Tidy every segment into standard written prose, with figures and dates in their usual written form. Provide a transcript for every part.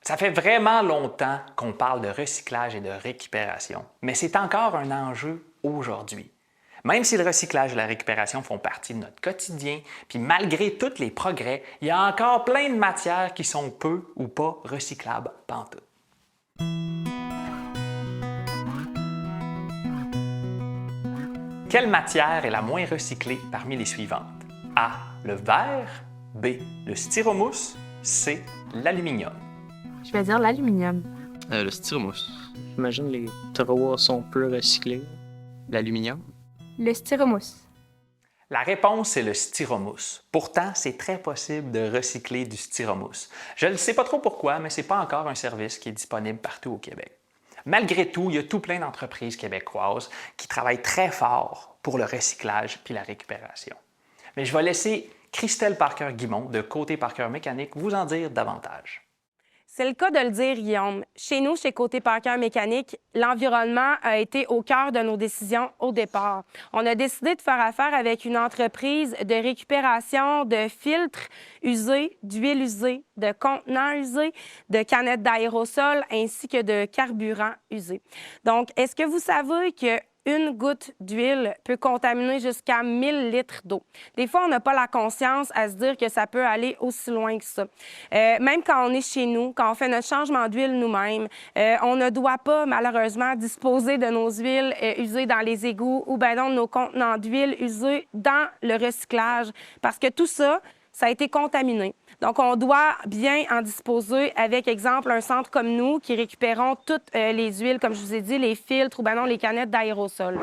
Ça fait vraiment longtemps qu'on parle de recyclage et de récupération, mais c'est encore un enjeu aujourd'hui. Même si le recyclage et la récupération font partie de notre quotidien, puis malgré tous les progrès, il y a encore plein de matières qui sont peu ou pas recyclables pantoute. Quelle matière est la moins recyclée parmi les suivantes? A. Le verre. B. Le styromousse. C. L'aluminium. Je vais dire l'aluminium. Le styromousse. J'imagine les trois sont peu recyclés. L'aluminium. Le styromousse. La réponse est le styromousse. Pourtant, c'est très possible de recycler du styromousse. Je ne sais pas trop pourquoi, mais ce n'est pas encore un service qui est disponible partout au Québec. Malgré tout, il y a tout plein d'entreprises québécoises qui travaillent très fort pour le recyclage puis la récupération. Mais je vais laisser Christelle Parker-Guimond de Côté Parker Mécanique vous en dire davantage. C'est le cas de le dire, Guillaume. Chez nous, chez Côté Parker Mécanique, l'environnement a été au cœur de nos décisions au départ. On a décidé de faire affaire avec une entreprise de récupération de filtres usés, d'huile usée, de contenants usés, de canettes d'aérosol ainsi que de carburant usé. Donc, est-ce que vous savez que une goutte d'huile peut contaminer jusqu'à 1000 litres d'eau. Des fois, on n'a pas la conscience à se dire que ça peut aller aussi loin que ça. Même quand on est chez nous, quand on fait notre changement d'huile nous-mêmes, on ne doit pas, malheureusement, disposer de nos huiles usées dans les égouts ou bien dans nos contenants d'huile usés dans le recyclage parce que tout ça, ça a été contaminé. Donc, on doit bien en disposer avec, exemple, un centre comme nous qui récupérons toutes les huiles, comme je vous ai dit, les filtres ou bien non, les canettes d'aérosol.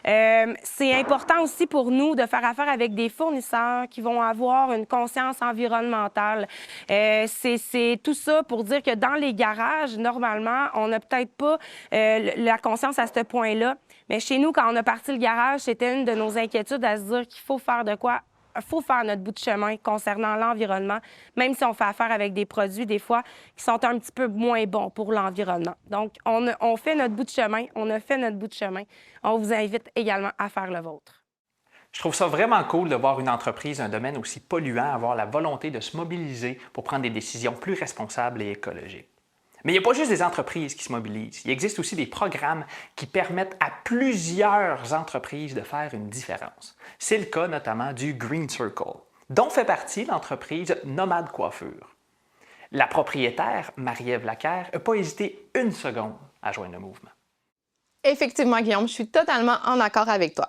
C'est important aussi pour nous de faire affaire avec des fournisseurs qui vont avoir une conscience environnementale. C'est tout ça pour dire que dans les garages, normalement, on n'a peut-être pas la conscience à ce point-là. Mais chez nous, quand on a parti le garage, c'était une de nos inquiétudes à se dire qu'il faut faire de quoi? Il faut faire notre bout de chemin concernant l'environnement, même si on fait affaire avec des produits, des fois, qui sont un petit peu moins bons pour l'environnement. Donc, on fait notre bout de chemin, on a fait notre bout de chemin. On vous invite également à faire le vôtre. Je trouve ça vraiment cool de voir une entreprise d'un domaine aussi polluant avoir la volonté de se mobiliser pour prendre des décisions plus responsables et écologiques. Mais il n'y a pas juste des entreprises qui se mobilisent. Il existe aussi des programmes qui permettent à plusieurs entreprises de faire une différence. C'est le cas notamment du Green Circle, dont fait partie l'entreprise Nomade Coiffure. La propriétaire, Marie-Ève Lacaire, n'a pas hésité une seconde à joindre le mouvement. Effectivement, Guillaume, je suis totalement en accord avec toi.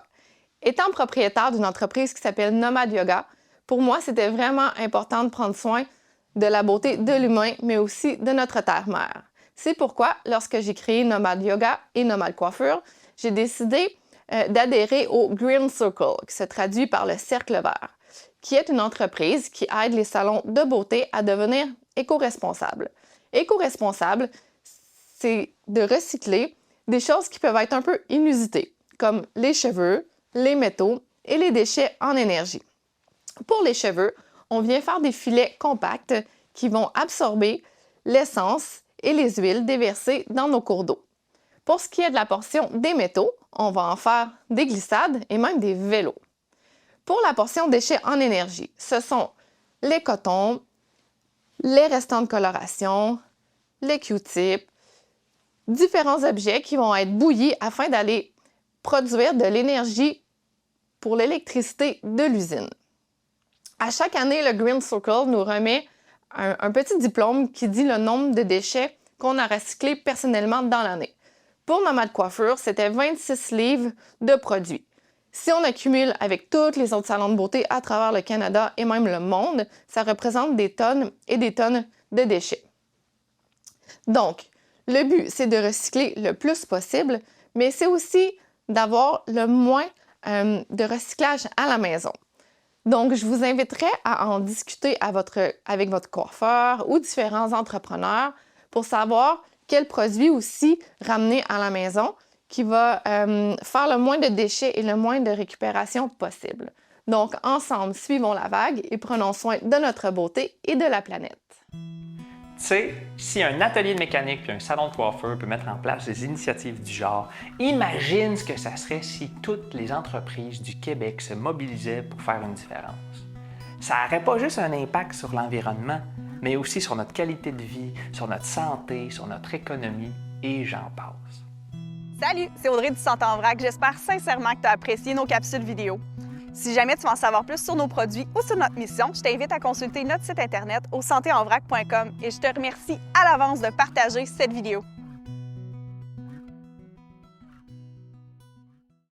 Étant propriétaire d'une entreprise qui s'appelle Nomade Yoga, pour moi, c'était vraiment important de prendre soin de la beauté de l'humain, mais aussi de notre terre-mère. C'est pourquoi, lorsque j'ai créé Nomade Yoga et Nomade Coiffure, j'ai décidé d'adhérer au Green Circle, qui se traduit par le Cercle Vert, qui est une entreprise qui aide les salons de beauté à devenir éco-responsables. Éco-responsable, c'est de recycler des choses qui peuvent être un peu inusitées, comme les cheveux, les métaux et les déchets en énergie. Pour les cheveux, on vient faire des filets compacts qui vont absorber l'essence et les huiles déversées dans nos cours d'eau. Pour ce qui est de la portion des métaux, on va en faire des glissades et même des vélos. Pour la portion déchets en énergie, ce sont les cotons, les restants de coloration, les Q-tips, différents objets qui vont être bouillis afin d'aller produire de l'énergie pour l'électricité de l'usine. À chaque année, le Green Circle nous remet un petit diplôme qui dit le nombre de déchets qu'on a recyclés personnellement dans l'année. Pour Nomade Coiffure, c'était 26 livres de produits. Si on accumule avec tous les autres salons de beauté à travers le Canada et même le monde, ça représente des tonnes et des tonnes de déchets. Donc, le but, c'est de recycler le plus possible, mais c'est aussi d'avoir le moins de recyclage à la maison. Donc, je vous inviterai à en discuter avec votre coiffeur ou différents entrepreneurs pour savoir quel produit aussi ramener à la maison qui va faire le moins de déchets et le moins de récupération possible. Donc, ensemble, suivons la vague et prenons soin de notre beauté et de la planète. Tu sais, si un atelier de mécanique puis un salon de coiffeur peut mettre en place des initiatives du genre, imagine ce que ça serait si toutes les entreprises du Québec se mobilisaient pour faire une différence. Ça n'aurait pas juste un impact sur l'environnement, mais aussi sur notre qualité de vie, sur notre santé, sur notre économie et j'en passe. Salut, c'est Audrey du Santé en vrac. J'espère sincèrement que tu as apprécié nos capsules vidéo. Si jamais tu veux en savoir plus sur nos produits ou sur notre mission, je t'invite à consulter notre site internet au santéenvrac.com et je te remercie à l'avance de partager cette vidéo.